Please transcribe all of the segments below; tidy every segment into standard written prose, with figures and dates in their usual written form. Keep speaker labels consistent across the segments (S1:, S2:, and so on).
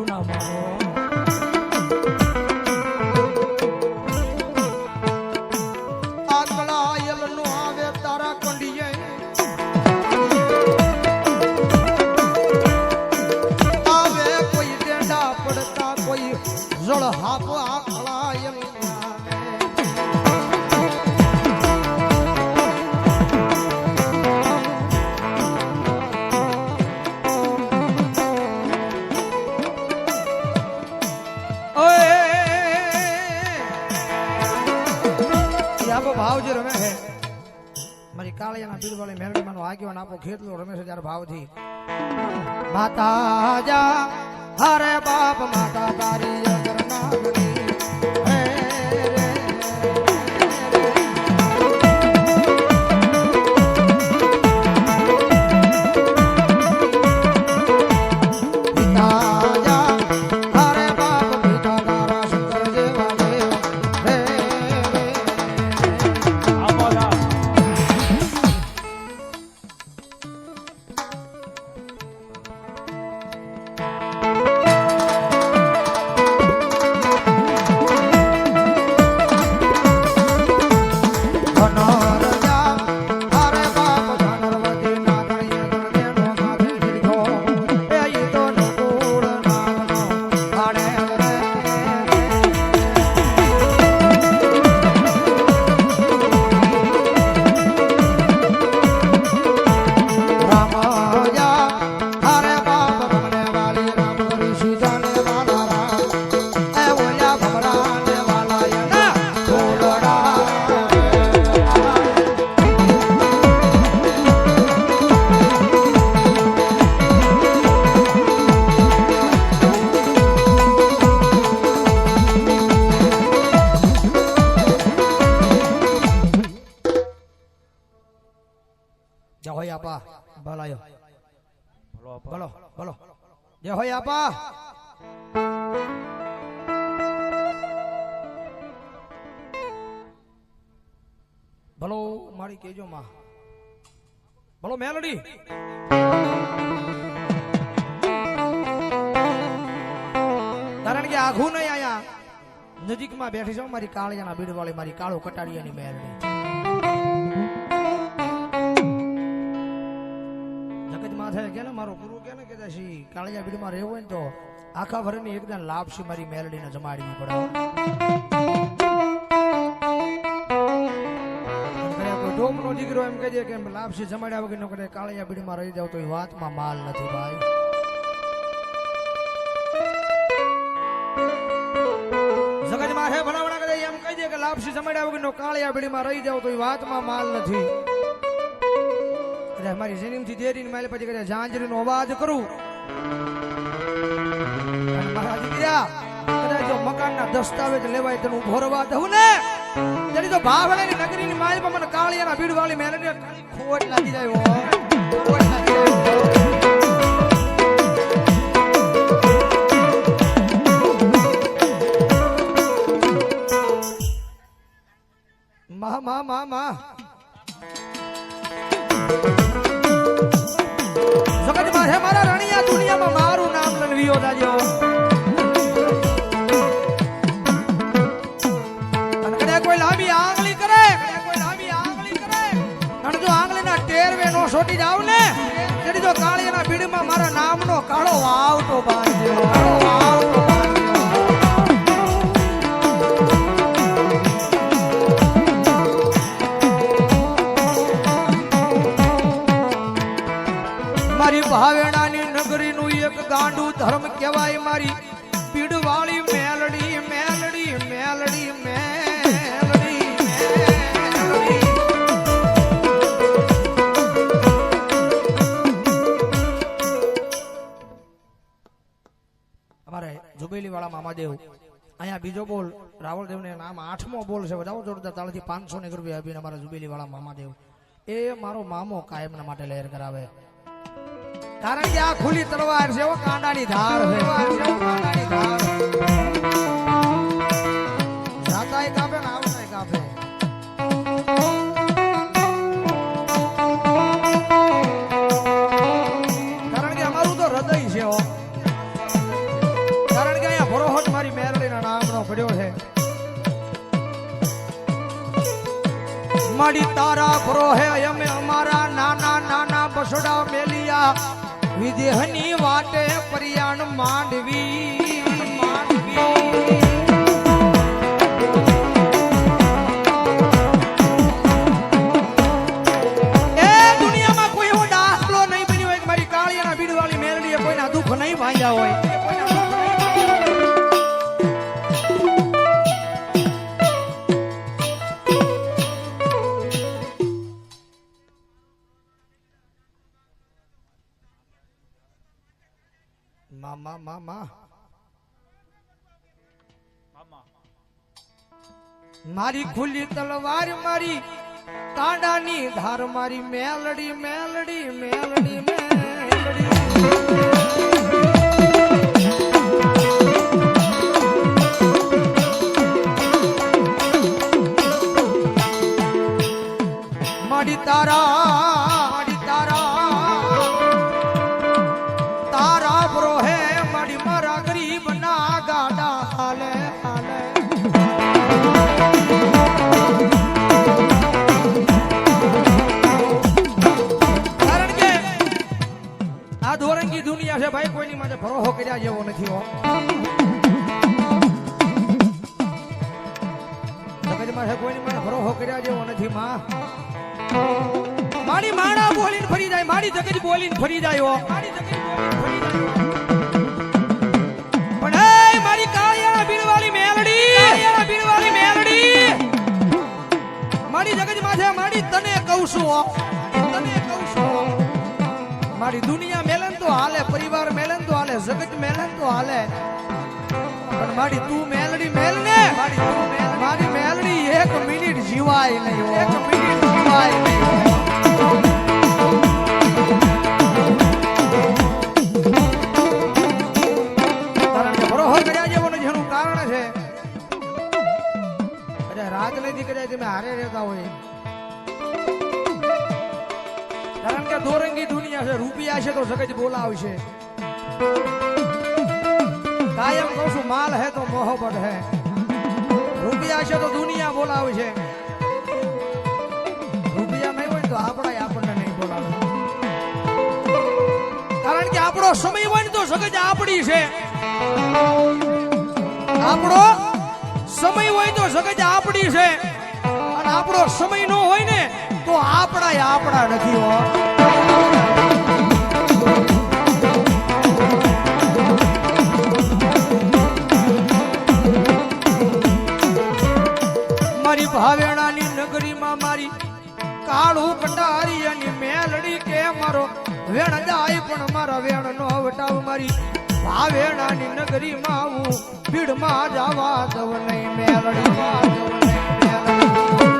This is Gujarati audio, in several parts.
S1: મારું ના માનો
S2: આકળાયલ નો આવે તારા કંડીએ આવે કોઈ ડેડા પડતા કોઈ જળ હાપ આકળાયલ ભાવજી રમે છે મારી કાળિયાના પીરવાળી મેલડીમાંનો આગેવાન આપો ખેતલો રમે છે ત્યારે ભાવથી માતા જા હરે બાપ માતા તારી અગરનાગની જય હોય આપા ભલાયો બોલો બોલો જય હોય આપા બોલો મારી કેજો માં બોલો મેલડી કારણ કે આઘું નહીં આયા નજીકમાં બેઠી છો મારી કાળિયાના બીડવાળી મારી કાળો કટાડિયાની મેલડી કે ને મારો ગુરુ કે ને કે કાળિયા બીડમાં રહેવું હોય ને તો આખા ભરની એકદમ લાપસી મારી મેલડીને જમાડવી પડે કોઈ ડોમનો દીકરો એમ કહી દે કે લાપસી જમાડ્યા વગર નો કરે કાળિયા બીડમાં રહી જાવ તો એ વાતમાં માલ નથી ભાઈ જગતમાં હે ભલાવણા કરે એમ કહી દે કે લાપસી જમાડ્યા વગર નો કાળિયા બીડમાં રહી જાવ તો એ વાતમાં માલ નથી મારી જન્મથી દેરીને મારી પછી કદાચ ઝાંઝરીનો અવાજ કરું મારા દીકરા કદાચ જો મકાનના દસ્તાવેજ લેવાય તેનું ભરવા દઉં ને તેની તો ભાવડાની નગરીની માલમાં મને કાળિયાના ભીડવાળી મેલડી ખોટ લાગી જાય ખોટ લાગી જાય મા મા મા મા જગતમાં હે મારા રણિયા દુનિયામાં મારું નામ લનવીઓ દાજો અને કદાચ કોઈ લાંબી આંગળી કરે અને જો આંગળીના ટેરવે નો છોટી જાવ ને તેની જો કાળિયાના બીડમાં મારા નામનો કાળો વાવટો બાંધ્યો કાળો વાવટો મારી ભાવેણાની નગરીનું એક ગાંડું ધર્મ કહેવાય મારી પીડવાળી મેલડી મેલડી મેલડી મેલડી અમારે જુબેલી વાળા મામાદેવ અહીંયા બીજો બોલ રાવળદેવ ને નામ 8મો બોલ છે બધાઓ જોરદાર તાળથી 500 રૂપિયા આપીને અમારા જુબેલી વાળા મામાદેવ એ મારો મામો કાયમના માટે લહેર કરાવે કારણ કે આ ખુલ્લી તલવાર છે કાંડાની ધાર છે કાંડાની ધાર જાતાય કાપે ને આવતાય કાપે કારણ કે અમારું તો હૃદય છે મારી તારા ભરો હે અમે અમારા નાના નાના બસડા મેલિયા વિદેહની વાટે પરિયાણ માંડવી નહીં ભાંગ્યા હોય મામા મામા મારી ખુલ્લી તલવાર મારી કાંડાની ધાર મારી મેલડી મેલડી મેલડી મેલડી મારી તારા બ્રો હે મારી મારા ગરીબ ના ગાડા હાલે હાલે કારણ કે આ દોરંગી દુનિયા છે ભાઈ કોઈની માટે ભરોસો કર્યા જેવો નથી હો કોઈની માટે ભરોસો કર્યા જેવો નથી માં મારી માણા બોલીને ફરી જાય મારી જગત બોલીને ફરી જાય પણ હે મારી કાળિયાના બીડવાળી મેલડી મારી જગત માથે મારી તને કહું છું મારી દુનિયા મેલન તો હાલે પરિવાર મેલન તો હાલે જગત મેલન તો હાલે પણ મારી તું મેલડી મેલને મારી મેલડી એક મિનિટ જીવાય નહીં એક મિનિટ જીવાય નહીં કારણ કે ભરોસો કર્યા જેવો જેનું કારણ છે રાજનીતિ કર્યા તમે હારે રહેતા હોય કારણ કે દોરંગી દુનિયા છે રૂપિયા છે તો જગત બોલાવશે કાયમ કહું છું માલ હે તો મોહબ્બત હે રૂપિયા છે તો દુનિયા બોલાવે છે રૂપિયા નહીં હોય તો આપણને નહીં બોલાવે કારણ કે આપણો સમય હોય ને તો સગજ આપણી છે આપણો સમય હોય તો સગજ આપણી છે અને આપણો સમય નો હોય ને તો આપણા નથી હો મારી ભાવેણાની નગરીમાં મારી કાળું કટારી અને મેલડી કે મારો વેણ જાય પણ મારા વેણ નો વટાવ મારી ભાવેણાની નગરીમાં હું ભીડમાં જવા દવ નહીં મેલડીમાં દવ નહીં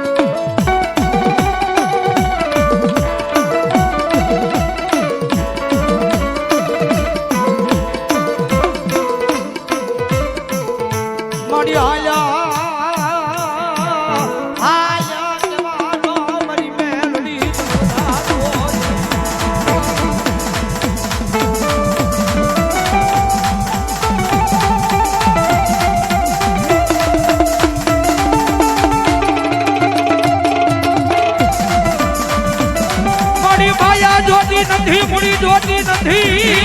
S2: મારી હાલ્યા નથી મૂડી જોતી નથી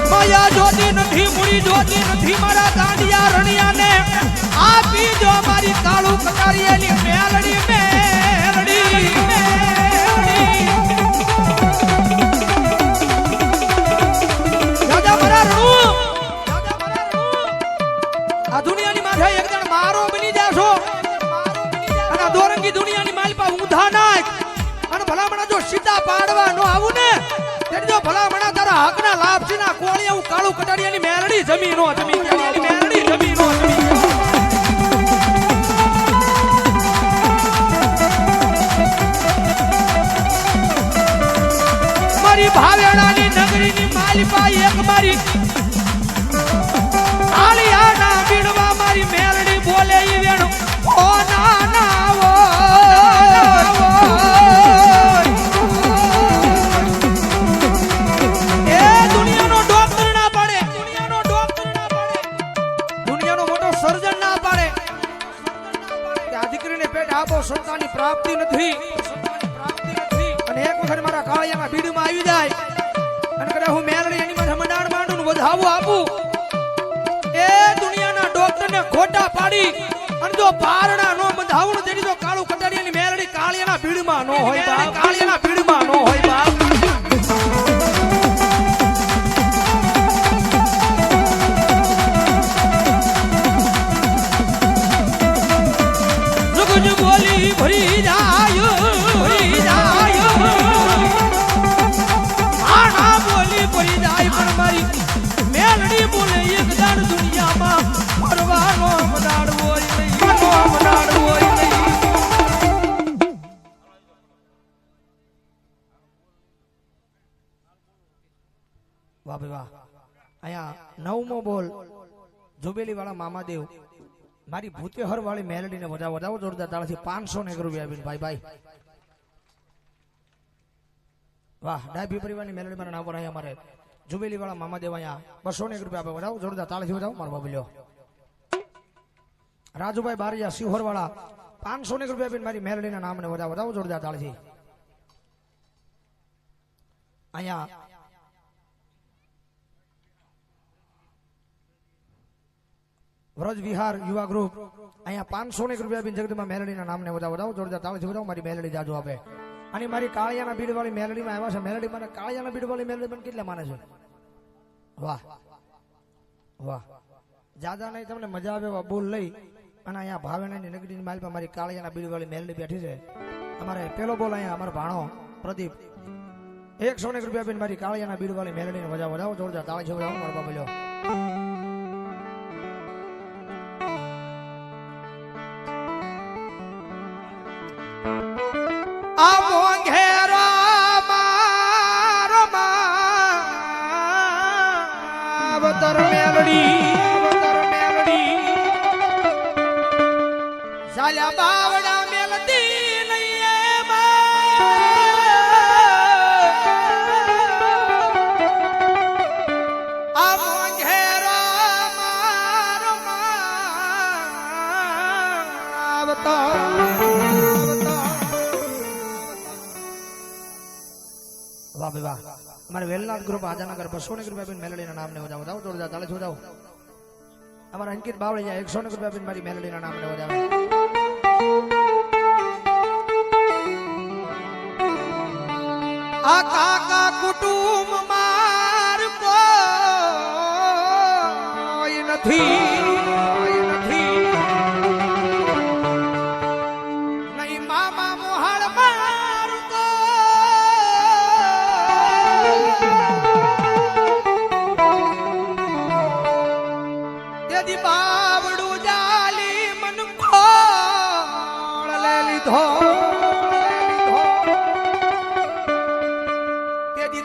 S2: માયા જોતી નથી મૂડી જોતી નથી મારા દાંડિયા રણિયાને આપી જો મારી કાળું કટારીએની મેલડી આ દુનિયાની માથે એક જણ મારો બની જાશો અને આ દોરંગી દુનિયાની માલપા ઊંધા નાખ અને ભલામણા જો સીધા પાડવા નો આવું ને ત્યારે જો ભલામણા તારા હકના લાભ છે ના કોળી આવું કાળું કટાડિયાની મેલડી જમીનો મેલડી જમીનો મારી ભાવેણાની નગરીની માલપા એક મારી આલિયાના બીડવા મારી મેલડી બોલે ઈ વેણ ઓ ના ના ઓ આપો સંતાનની પ્રાપ્તિ નથી અને એક વખત મારા કાળિયાના બીડમાં આવી જાય અને કદાચ હું મેલડી એની માથે મંડાણ માંડું વધાવું આપું એ દુનિયાના ડોક્ટરને ખોટા પાડી અને જો પારણા નો બંધાવું તેની તો કાળું કટારીની મેલડી કાળિયાના બીડમાં નો હોય બાપ કાળિયાના બીડમાં નો હોય બાપ બોલી ભરી જાય આના બોલી ભરી જાય પણ મારી મેલડી બોલે એક દાડ દુનિયામાં ફરવાનો મદાડ હોય નહીં વાહ ભાઈ વાહ અહીંયા નવમો બોલ જોબેલી વાળા મામાદેવ મારી ભૂતેહર વાળી મેલડીને વધાવો જોરદાર તાળાથી 501 રૂપિયા આપીને ભાઈ વાહ ડાભી પરિવારની મેલડી મારા નામ પર અહીંયા મારે જુબેલી વાળા મામાદેવ અહીંયા 201 રૂપિયા આપે વધાવો જોરદાર તાળાથી વધાવો મારો બાબલ્યો રાજુભાઈ બારિયા શિહોર વાળા 501 રૂપિયા આપીને મારી મેલડીના નામને વધાવો જોરદાર તાળાથી અહીંયા વ્રજ વિહાર યુવા ગ્રુપ અહીંયા 501 રૂપિયા આપીને જગદમાં મેલડીના નામને વધાવો જોરદાર તાળીથી વધાવો મારી મેલડી જાજો આપે અને મારી કાળિયાના બીડ વાળી મેલડીમાં આવ્યા છે મેલડી મને કાળિયાના બીડ વાળી મેલડી મને કેટલા માને છે વાહ વાહ જાદા નહીં તમને મજા આવે એવા બોલ લઈ અને અહીંયા ભાવેણાની નગરીની માલ પર મારી કાળિયાના બીડ વાળી મેલડી બેઠી છે અમારે પેલો બોલ અહીંયા અમારો ભાણો પ્રદીપ 101 રૂપિયા આપીને મારી કાળિયાના બીડ વાળી મેલડીને વધાવો જોરદાર તાળીથી વધાવો મારો બાબલ્યો સાલ્યા બાવડા મેલતી નહીં આ મોંઘેરો મારો આવતો વાહ ભાઈ વાહ અમારે વેલનાથ ગ્રુપ આજાનગર 201 રૂપિયા મેલડીના નામને વધાવો જોરદાર તાળે વધાવો અમારા અંકિત બાવળિયા 101 રૂપિયા મારી મેલડીના નામને વધાવો આ કાકા કુટુંબ માર કોઈ નથી નહીં મામા મોહળ માર તેથી બાવડું જાલી મન ખોળ લે લીધો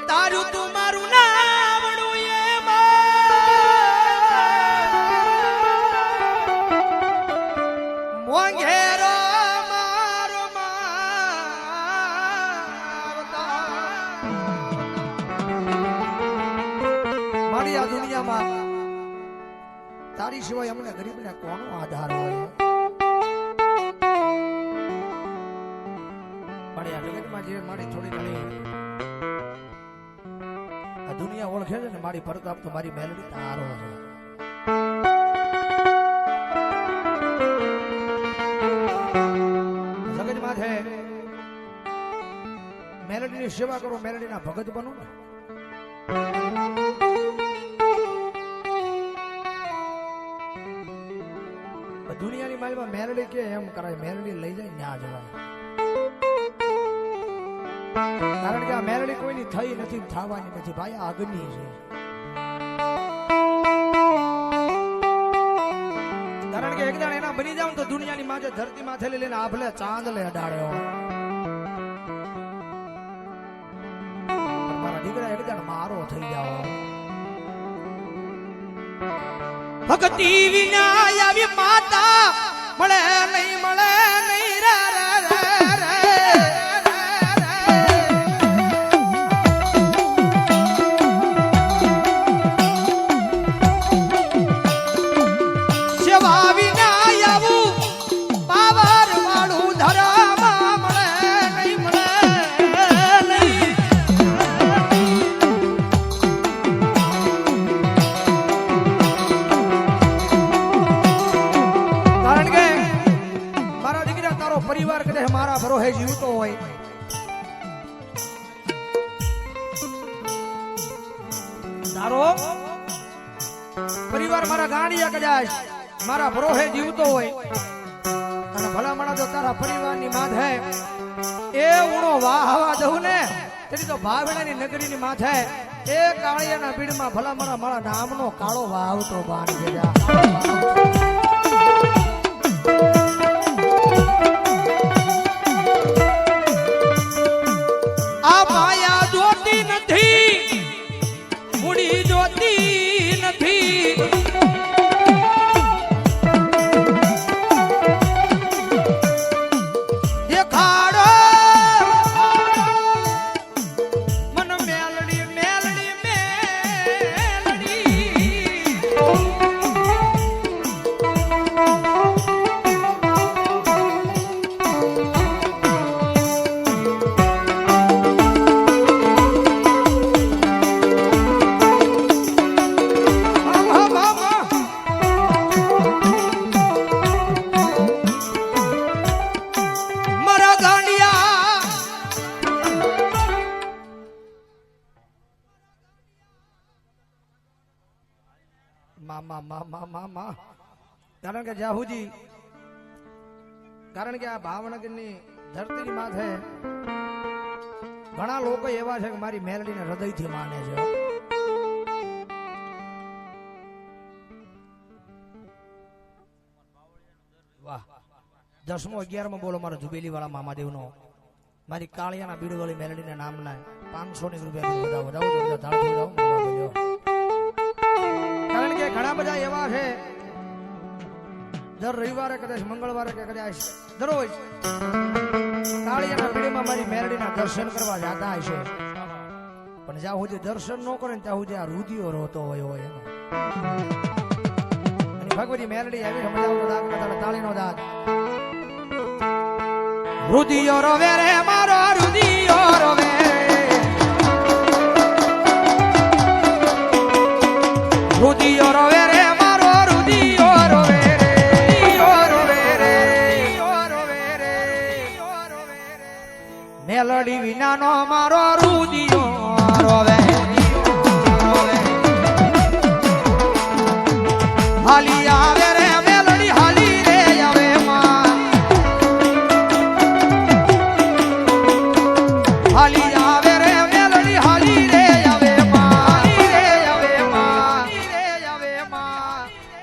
S2: તારું તું મારું નામડું મોંઘેરો મારો મારી આ દુનિયામાં તારી સિવાય અમને ગરીબને કોનો આધાર હોય મારી આ જગતમાં જે મારી થોડી ઘણી દુનિયા ઓળખે છે ને મારી પ્રતાપ તો મારી મેલડી તારો છે જગત માથે મેલડીની સેવા કરો મેલડીના ભગત બનો ને દુનિયાની માલમાં મેલડી કે એમ કરાય મેલડી લઈ જાય ન્યા જવાય કારણ કે આ મેલડી કોઈની થઈ નથી થવાની નથી ભાઈ આગળની છે કારણ કે એકદમ એના બની જાવ તો દુનિયાની માથે ધરતી માથે લઈને આભલે ચાંદ લે અડાડ્યો મારા દીકરા એકદમ મારો થઈ જાવ ભક્તિ વિના આવી માતા મળે નહીં રે સેવા વિના આવું પાવર વાળું બરોહે જીવતો હોય તારો પરિવાર મારા ગાંડિયા કદાચ મારા બરોહે જીવતો હોય અને ભલામણા જો તારા પરિવારની માથે એ ઉણો વાહવા દઉં ને તેની તો ભાવણાની નગરીની માથે એ કાળિયાના બીડમાં ભલામણા મારા નામનો કાળો વાવતો બાંધી જા આ માયા જોતી નથી મૂડી જોતી નથી દેખાડો મન મેલડી મેલડી મેલડી કારણ કે જાહુજી કારણ કે આ ભાવનગરની ધરતીની માથે ઘણા લોકો એવા છે કે મારી મેલડીને હૃદયથી માને છે વાહ 10મો 11મો બોલો મારો જુબેલી વાળા મામાદેવનો મારી કાળિયાના બીડવાળી મેલડીના નામના 500 રૂપિયા વધાવો કારણ કે ઘણા બધા એવા છે દર રવિવારે કદાચ મંગળવારે કે કદાચ દરરોજ કાળિયાના બીડીમાં મારી મેરડીના દર્શન કરવા જતા હશે પણ જ્યાં સુધી દર્શન ન કરે ને ત્યાં સુધી આ રુધિયો રોતો હોય એનો ભગવતી મેરડી આવી તાળીનો દાદ રુધિયો રોવે રે મારો રુધિયો રોવે રુધિયો રોવે રે મારો રુધિયો રોવે મેલડી વિનાનો મારો રુધિયો રોવે હાલી આવે રે મેલડી હાલી રે આવે માં હાલી આવે રે મેલડી હાલી રે આવે માં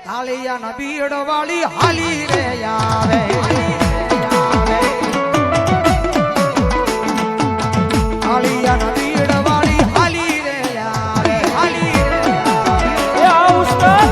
S2: કાલિયા બીડ વાળી હાલી રે આવે કાલિયા બીડ વાળી હાલી રે આવે હાલી રે એ આ ઉસ્તાદ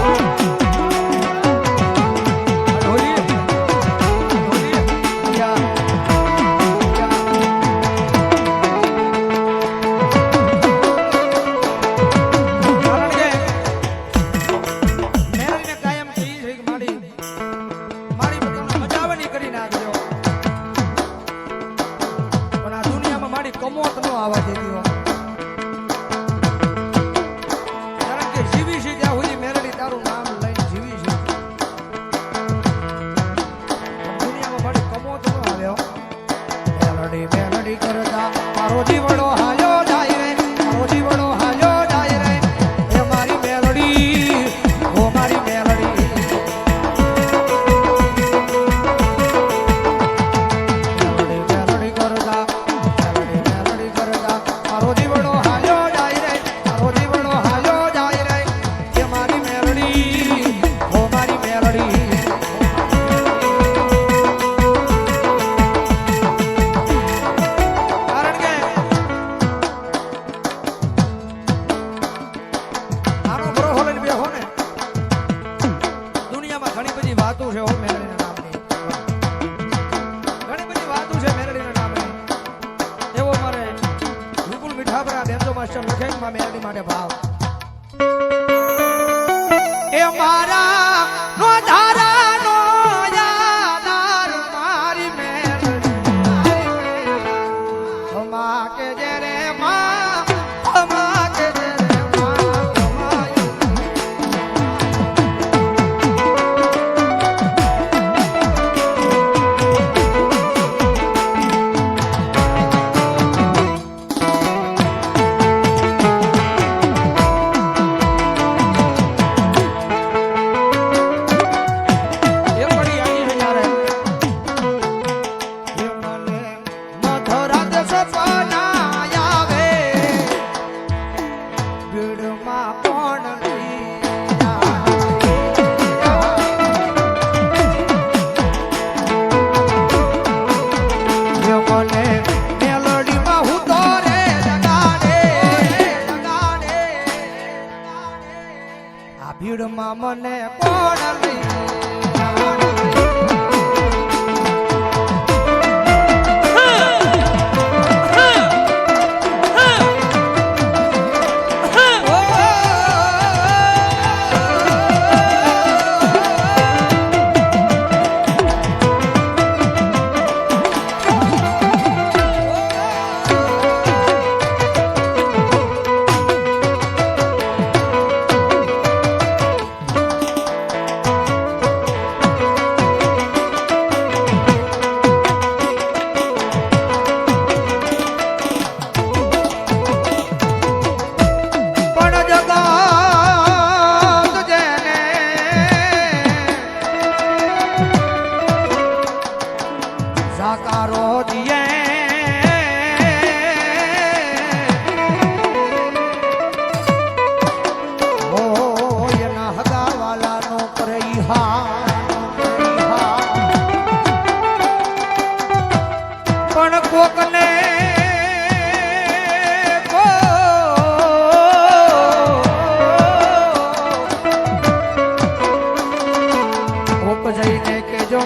S2: ભીડમાં મને કોણ લઈ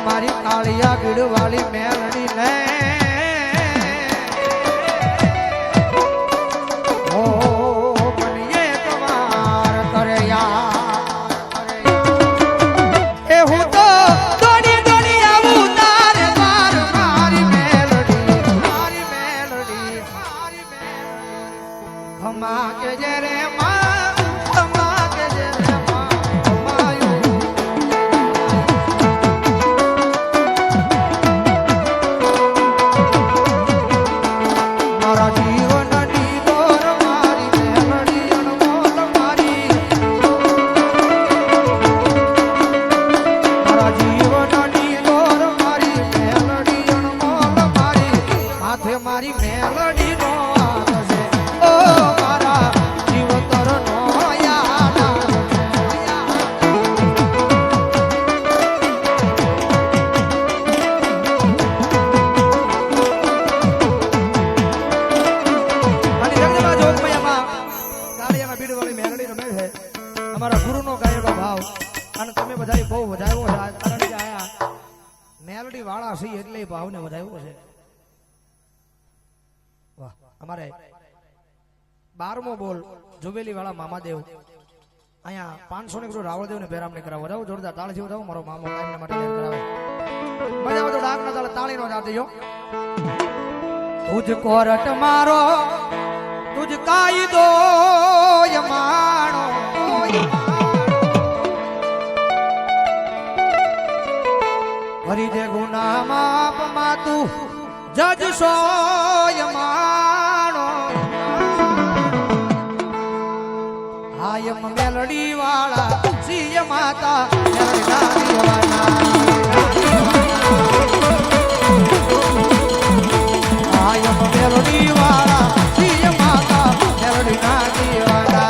S2: મારી કાળિયા ગીડવાળી મેલડી ને ઓ મને કવાર કરે યાર એ હું તો દોડી દોડી આવું તારે માર મારી મેલડી ખમા કે જે રે માં ખમા કે જે રે મારી મેલડી નો આવશે ઓ મારા જીવતર નો અમારા ગુરુ નો ગાયેલો ભાવ અને તમે બધા બહુ વધાવ્યો છે કારણ કે આયા મેલડી વાળા છે એટલે ભાવને વધાવ્યો છે. અમારે 12મો બોલ જુબેલી વાળા મામાદેવ અહીંયા 500 ની રાવળદેવ ને બેરામને કરાવો વધાવો જોરદાર તાળથી વધાવો મારો મામો કાયમ માટે લેર કરાવે મજા આવે તો ડાક ના તાળી નો જાતી જો તુજ કોરટ મારો તુજ કાયદો યમાણો ભરી દે ગુના માપ માં તું જજ સોયમાણો આયમ મેલડી વાળા સિય માતા આયમ મેલડી વાળા સિય માતા મેલડી ના દીવાના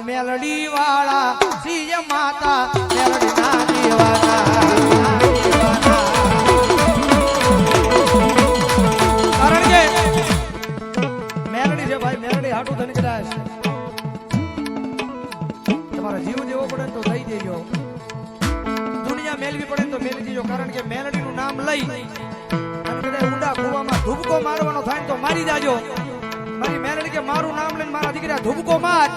S2: મેલડી વાળા સિય માતા મેલડી ના દીવાના કારણ કે મેલડી ભાઈ મેલડી હાટું થઈને કદાચ તમારે જીવ દેવો પડે તો દઈ દેજો, દુનિયા મેલવી પડે તો મેલી દેજો, કારણ કે મેલડીનું નામ લઈ અને કદાચ ઊંડા કૂવામાં ધૂબકો મારવાનો થાય તો મારી જાજો. મારી મેલડી કે મારું નામ લઈને મારા દીકરા ધૂબકો માર,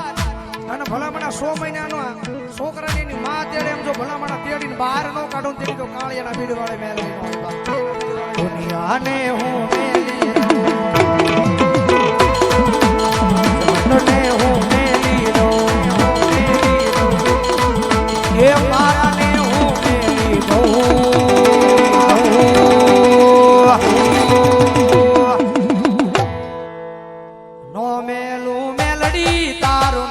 S2: અને ભલામણા 100 મહિનાનો છોકરાની એની માં તેડે એમ જો ભલામણા તેડીને બહાર નો કાઢો તેડી તો કાળિયાના બીડ વાળે મેલડી નો દુનિયાને હું મેલી ને હું મેલી દઉં, એ મારાને હું મેલી દઉં. નો મેલું મેલડી તારું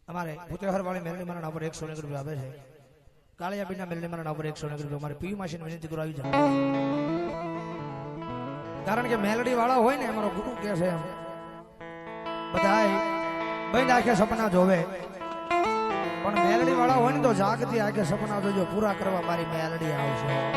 S2: અમારે ભૂતેહર વાળી મેલડી મારા નામ પર 100 રૂપિયા આપે છે. કાળિયા બીના મેલડી મારા નામ પર 100 રૂપિયા અમારે પીવી માસીને વિનંતી કરાવી છે, કારણ કે મેલડી વાળા હોય ને અમારો ગુરુ કે છે એમ બધાય બંધ આંખે સપના જોવે, પણ મેલડી વાળા હોય ને તો જાગતી આંખે સપના જોજો, પૂરા કરવા મારી મેલડી આવશે.